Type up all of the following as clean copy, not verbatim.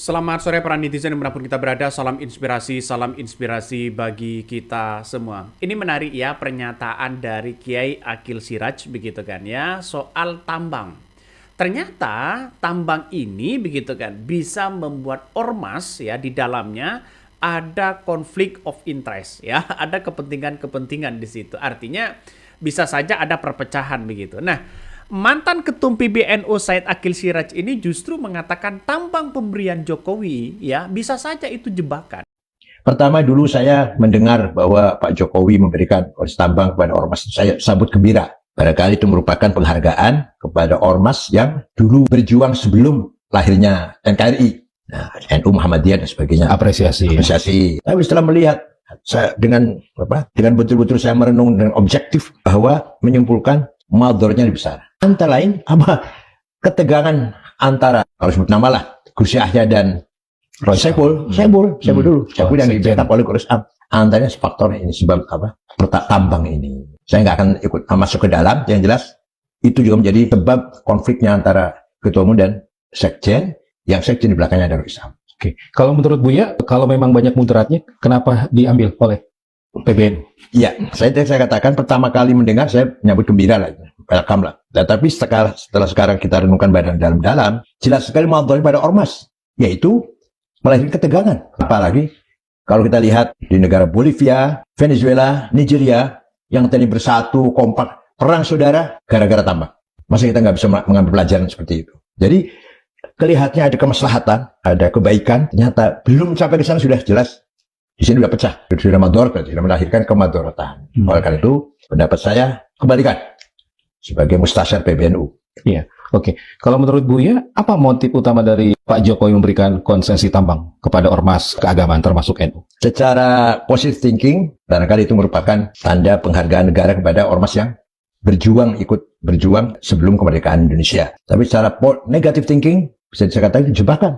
Selamat sore para netizen dimanapun kita berada, salam inspirasi bagi kita semua. Ini menarik ya pernyataan dari Kiai Akil Siraj begitu kan ya, soal tambang. Ternyata tambang ini begitu kan bisa membuat ormas ya di dalamnya ada konflik of interest ya, ada kepentingan-kepentingan di situ. Artinya bisa saja ada perpecahan begitu. Nah, mantan Ketum PBNU Said Akil Siraj ini justru mengatakan tambang pemberian Jokowi ya bisa saja itu jebakan. Pertama dulu saya mendengar bahwa Pak Jokowi memberikan tambang kepada ormas, saya sambut gembira. Barangkali itu merupakan penghargaan kepada ormas yang dulu berjuang sebelum lahirnya NKRI. Nah, NU Muhammadiyah dan sebagainya. Apresiasi. Tapi setelah melihat saya dengan betul-betul saya merenung dengan objektif bahwa menyimpulkan madornya lebih besar. Antara lain apa ketegangan antara kalau sebut nama lah Gus Yahya dan Saiful dulu yang dicetak oleh Gus Am. Antaranya faktor ini sebab apa tambang ini. Saya nggak akan ikut masuk ke dalam. Yang jelas itu juga menjadi sebab konfliknya antara ketua umum dan sekjen. Yang sekjen di belakangnya ada Gus Am. Oke, kalau menurut Buya, kalau memang banyak mudaratnya, kenapa diambil oleh PBN? Iya, saya katakan pertama kali mendengar saya menyambut gembira lah, welcome lah. Tapi setelah sekarang kita renungkan dalam-dalam, jelas sekali manfaatnya pada ormas, yaitu melahirkan ketegangan. Apalagi kalau kita lihat di negara Bolivia, Venezuela, Nigeria, yang tadi bersatu, kompak, perang saudara, gara-gara tambang. Masa kita nggak bisa mengambil pelajaran seperti itu? Jadi, kelihatannya ada kemaslahatan, ada kebaikan, ternyata belum sampai ke sana sudah jelas. Di sini sudah pecah, sudah madorot, sudah melahirkan kemadorotan. Oleh karena itu, pendapat saya kembalikan sebagai mustasyar PBNU. Iya, oke. Kalau menurut Buya, apa motif utama dari Pak Jokowi memberikan konsesi tambang kepada ormas keagamaan termasuk NU? Secara positive thinking, barangkali itu merupakan tanda penghargaan negara kepada ormas yang ikut berjuang sebelum kemerdekaan Indonesia. Tapi secara negative thinking, bisa dikatakan itu jebakan.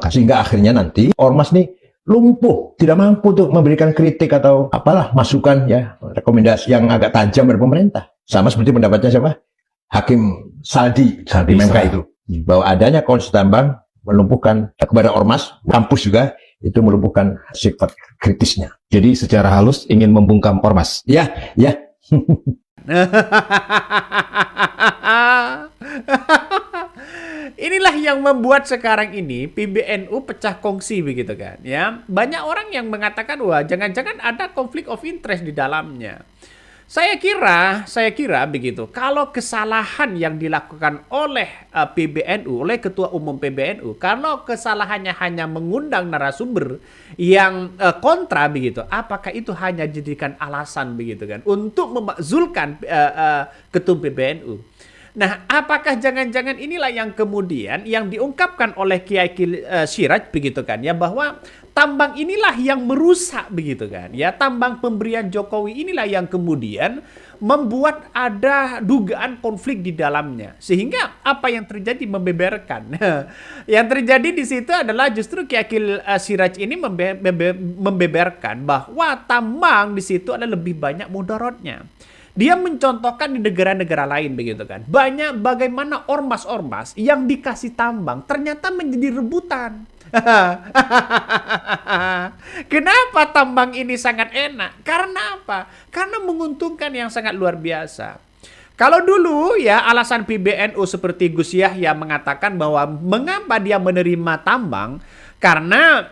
Sehingga akhirnya nanti ormas nih lumpuh, tidak mampu untuk memberikan kritik atau apalah masukan ya, rekomendasi yang agak tajam dari pemerintah. Sama seperti pendapatnya siapa? Hakim Saldi di MK itu. Bahwa adanya konsep tambang melumpuhkan kepada ormas, kampus juga itu melumpuhkan sifat kritisnya. Jadi secara halus ingin membungkam ormas. Ya. Inilah yang membuat sekarang ini PBNU pecah kongsi begitu kan ya. Banyak orang yang mengatakan wah jangan-jangan ada konflik of interest di dalamnya. Saya kira begitu. Kalau kesalahan yang dilakukan oleh PBNU, oleh Ketua Umum PBNU, kalau kesalahannya hanya mengundang narasumber yang kontra begitu, apakah itu hanya dijadikan alasan begitu kan untuk memakzulkan Ketum PBNU? Nah, apakah jangan-jangan inilah yang kemudian yang diungkapkan oleh Kiai Siraj begitu kan ya, bahwa tambang inilah yang merusak begitu kan ya, tambang pemberian Jokowi inilah yang kemudian membuat ada dugaan konflik di dalamnya, sehingga apa yang terjadi membeberkan. Yang terjadi di situ adalah justru Kiai Siraj ini membeberkan bahwa tambang di situ adalah lebih banyak mudaratnya. Dia mencontohkan di negara-negara lain begitu kan. Banyak bagaimana ormas-ormas yang dikasih tambang ternyata menjadi rebutan. Kenapa tambang ini sangat enak? Karena apa? Karena menguntungkan yang sangat luar biasa. Kalau dulu ya alasan PBNU seperti Gus Yahya mengatakan bahwa mengapa dia menerima tambang, karena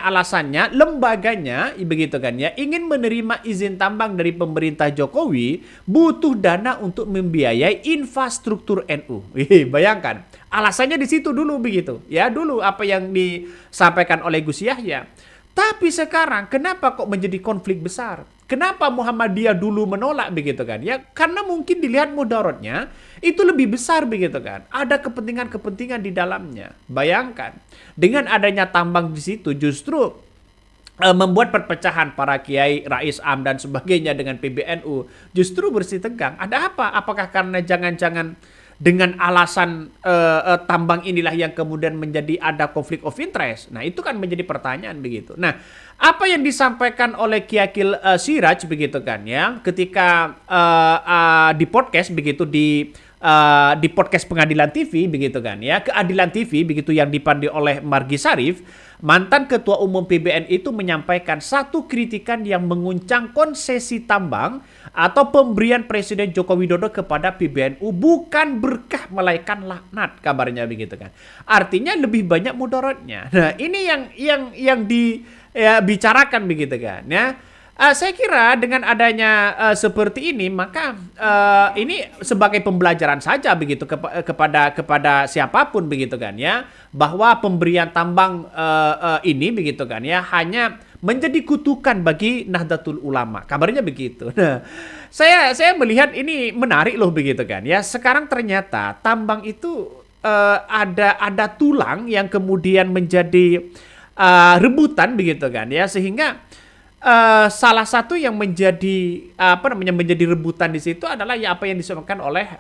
alasannya lembaganya begitu kan ya ingin menerima izin tambang dari pemerintah Jokowi butuh dana untuk membiayai infrastruktur NU. Bayangkan alasannya di situ dulu begitu ya, dulu apa yang disampaikan oleh Gus Yahya. Tapi sekarang kenapa kok menjadi konflik besar? Kenapa Muhammadiyah dulu menolak begitu kan? Ya karena mungkin dilihat mudaratnya itu lebih besar begitu kan. Ada kepentingan-kepentingan di dalamnya. Bayangkan dengan adanya tambang di situ justru membuat perpecahan para kiai, Rais Am dan sebagainya dengan PBNU justru bersih tegang. Ada apa? Apakah karena jangan-jangan dengan alasan tambang inilah yang kemudian menjadi ada konflik of interest? Nah, itu kan menjadi pertanyaan begitu. Nah, apa yang disampaikan oleh Kiai Siraj begitu kan ya, ketika di podcast begitu di di podcast Pengadilan TV begitu kan ya, Keadilan TV begitu yang dipandu oleh Margi Sarif, mantan Ketua Umum PBN itu menyampaikan satu kritikan yang menguncang konsesi tambang atau pemberian Presiden Joko Widodo kepada PBNU bukan berkah melainkan laknat, kabarnya begitu kan. Artinya lebih banyak mudaratnya. Nah, ini yang dibicarakan begitu kan ya. Saya kira dengan adanya seperti ini, maka ini sebagai pembelajaran saja begitu kepada siapapun begitu kan ya, bahwa pemberian tambang ini begitu kan ya hanya menjadi kutukan bagi Nahdlatul Ulama, kabarnya begitu. Nah, saya melihat ini menarik loh begitu kan ya. Sekarang ternyata tambang itu ada tulang yang kemudian menjadi rebutan begitu kan ya, sehingga salah satu yang menjadi menjadi rebutan di situ adalah ya apa yang disebutkan oleh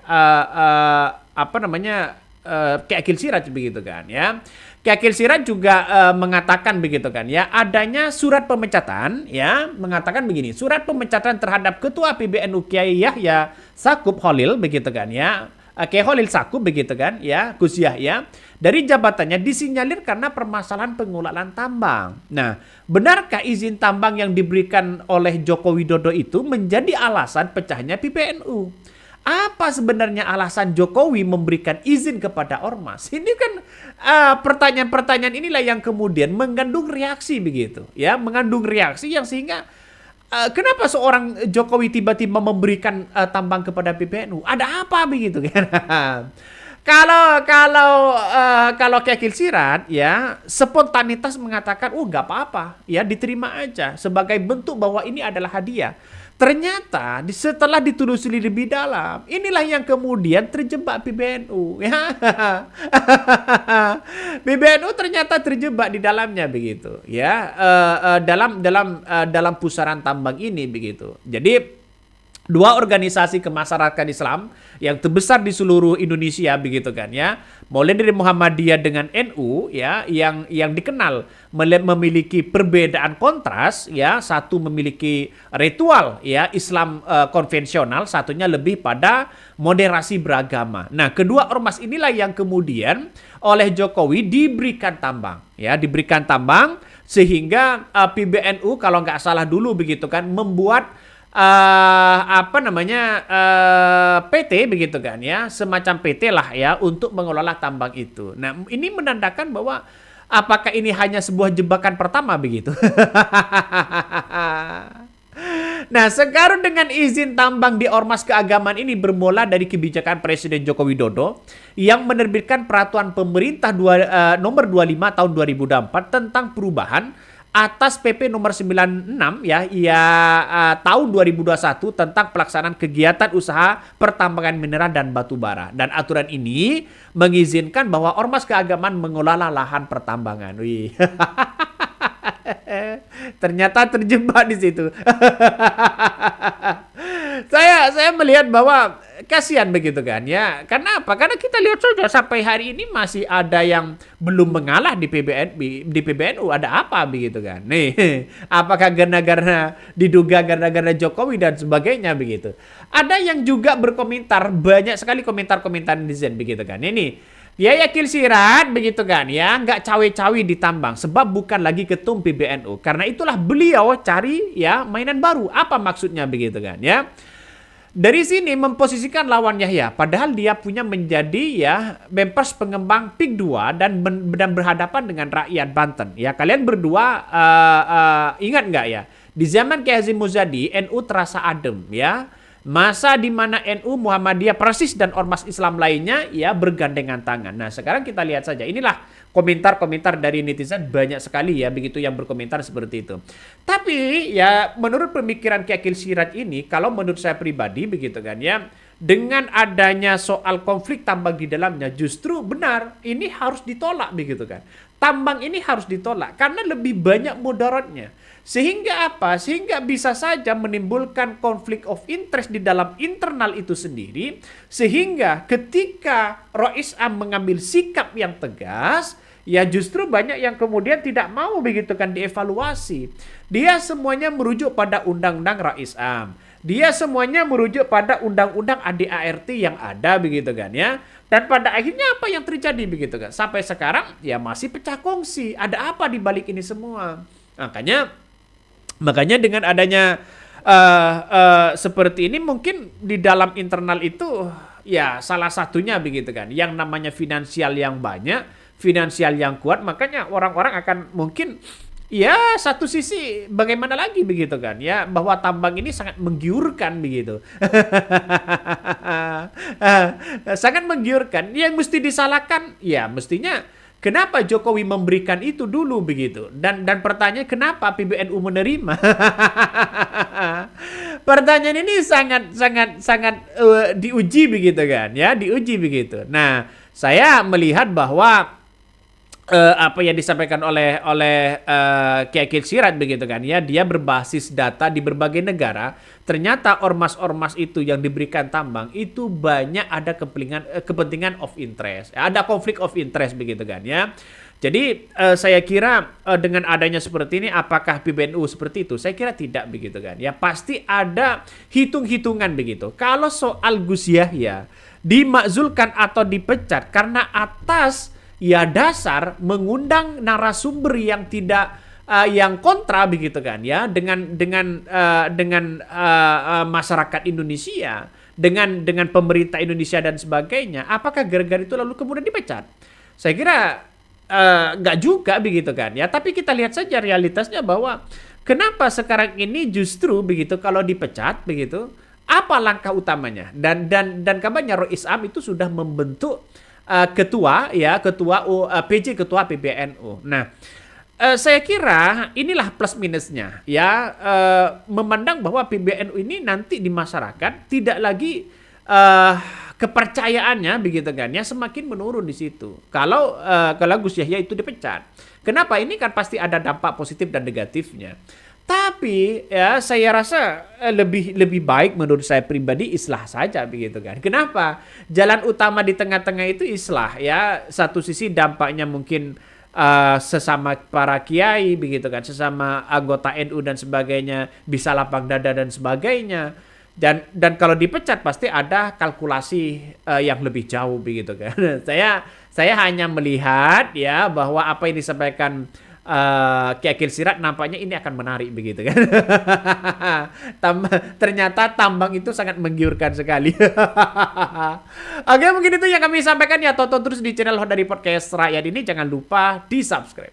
Ki Akil Siraj begitu kan ya. Ki Akil Siraj juga mengatakan begitu kan ya, adanya surat pemecatan ya, mengatakan begini, surat pemecatan terhadap Ketua PBNU Kiai Yahya Sakub Holil begitu kan ya, Kiai Holil Sakub begitu kan ya, Gus Yahya, dari jabatannya disinyalir karena permasalahan pengelolaan tambang. Nah, benarkah izin tambang yang diberikan oleh Joko Widodo itu menjadi alasan pecahnya PBNU? Apa sebenarnya alasan Jokowi memberikan izin kepada ormas? Ini kan pertanyaan-pertanyaan inilah yang kemudian mengandung reaksi begitu, ya, mengandung reaksi yang sehingga kenapa seorang Jokowi tiba-tiba memberikan tambang kepada PBNU? Ada apa begitu kan? Kalau Ki Akil Siraj ya spontanitas mengatakan, nggak apa-apa, ya diterima aja sebagai bentuk bahwa ini adalah hadiah. Ternyata setelah ditelusuri lebih dalam, inilah yang kemudian terjebak PBNU. Ya. PBNU ternyata terjebak di dalamnya begitu, ya, dalam pusaran tambang ini begitu. Jadi dua organisasi kemasyarakatan Islam yang terbesar di seluruh Indonesia begitu kan ya, mulai dari Muhammadiyah dengan NU ya, yang dikenal memiliki perbedaan kontras ya, satu memiliki ritual ya Islam konvensional, satunya lebih pada moderasi beragama. Nah, kedua ormas inilah yang kemudian oleh Jokowi diberikan tambang ya, diberikan tambang sehingga PBNU kalau nggak salah dulu begitu kan membuat PT begitu kan ya, semacam PT lah ya untuk mengelola tambang itu. Nah, ini menandakan bahwa apakah ini hanya sebuah jebakan pertama begitu. Nah, sekarang dengan izin tambang di ormas keagamaan ini bermula dari kebijakan Presiden Joko Widodo yang menerbitkan peraturan pemerintah nomor 25 tahun 2004 tentang perubahan atas PP nomor 96 tahun 2021 tentang pelaksanaan kegiatan usaha pertambangan mineral dan batu bara. Dan aturan ini mengizinkan bahwa ormas keagamaan mengelola lahan pertambangan. Wih. Ternyata terjebak di situ. Saya melihat bahwa kasihan begitu kan ya. Karena apa? Karena kita lihat saja sampai hari ini masih ada yang belum mengalah di PBNU. Ada apa begitu kan? Nih, apakah diduga gara-gara Jokowi dan sebagainya begitu. Ada yang juga berkomentar, banyak sekali komentar-komentar netizen begitu kan. Ini ya Akil Siraj begitu kan ya, nggak cawe-cawe ditambang sebab bukan lagi ketum PBNU. Karena itulah beliau cari ya mainan baru. Apa maksudnya begitu kan ya? Dari sini memposisikan lawan Yahya, padahal dia punya menjadi ya Bempers pengembang PIK 2 dan berhadapan dengan rakyat Banten. Ya, kalian berdua ingat nggak ya? Di zaman Kiai Haji Muzadi, NU terasa adem ya. Masa di mana NU, Muhammadiyah, Persis dan ormas Islam lainnya ya bergandengan tangan. Nah, sekarang kita lihat saja. Inilah komentar-komentar dari netizen banyak sekali ya begitu yang berkomentar seperti itu. Tapi ya menurut pemikiran Ki Akil Siraj ini, kalau menurut saya pribadi begitu kan ya, dengan adanya soal konflik tambang di dalamnya justru benar ini harus ditolak begitu kan. Tambang ini harus ditolak karena lebih banyak mudaratnya. Sehingga apa? Sehingga bisa saja menimbulkan konflik of interest di dalam internal itu sendiri. Sehingga ketika Rais Am mengambil sikap yang tegas, ya justru banyak yang kemudian tidak mau begitu kan dievaluasi. Dia semuanya merujuk pada Undang-Undang Rais Am. Dia semuanya merujuk pada undang-undang ADART yang ada begitu kan ya. Dan pada akhirnya apa yang terjadi begitu kan? Sampai sekarang ya masih pecah kongsi. Ada apa di balik ini semua? Makanya dengan adanya seperti ini mungkin di dalam internal itu ya salah satunya begitu kan. Yang namanya finansial yang banyak, finansial yang kuat, makanya orang-orang akan mungkin ya satu sisi bagaimana lagi begitu kan ya, bahwa tambang ini sangat menggiurkan begitu. Sangat menggiurkan. Yang mesti disalahkan ya mestinya kenapa Jokowi memberikan itu dulu begitu. Dan pertanyaan kenapa PBNU menerima? Pertanyaan ini sangat diuji begitu kan ya, diuji begitu. Nah, saya melihat bahwa apa yang disampaikan oleh Kiai Haji Sirat begitu kan ya, dia berbasis data di berbagai negara. Ternyata ormas-ormas itu yang diberikan tambang itu banyak ada kepentingan of interest, ada konflik of interest begitu kan ya. Jadi saya kira dengan adanya seperti ini, apakah PBNU seperti itu? Saya kira tidak begitu kan ya. Pasti ada hitung-hitungan begitu. Kalau soal Gus Yahya dimakzulkan atau dipecat karena atas ya dasar mengundang narasumber yang tidak yang kontra begitu kan ya dengan masyarakat Indonesia, dengan pemerintah Indonesia dan sebagainya. Apakah gara-gara itu lalu kemudian dipecat? Saya kira nggak juga begitu kan ya. Tapi kita lihat saja realitasnya bahwa kenapa sekarang ini justru begitu kalau dipecat begitu, apa langkah utamanya? Dan kabarnya Rois Am itu sudah membentuk ketua PJ ketua PBNU. Nah, saya kira inilah plus minusnya ya, memandang bahwa PBNU ini nanti di masyarakat tidak lagi kepercayaannya begitu kan ya, semakin menurun di situ. Kalau Gus Yahya itu dipecat. Kenapa? Ini kan pasti ada dampak positif dan negatifnya. Tapi ya saya rasa lebih baik menurut saya pribadi islah saja begitu kan. Kenapa? Jalan utama di tengah-tengah itu islah ya. Satu sisi dampaknya mungkin sesama para kiai begitu kan, sesama anggota NU dan sebagainya bisa lapang dada dan sebagainya. Dan kalau dipecat pasti ada kalkulasi yang lebih jauh begitu kan. Saya hanya melihat ya bahwa apa yang disampaikan Kiai Haji Sirat nampaknya ini akan menarik begitu kan. Ternyata tambang itu sangat menggiurkan sekali. Oke, mungkin itu yang kami sampaikan ya. Tonton terus di channel Hot dari Podcast Rakyat ini. Jangan lupa di subscribe.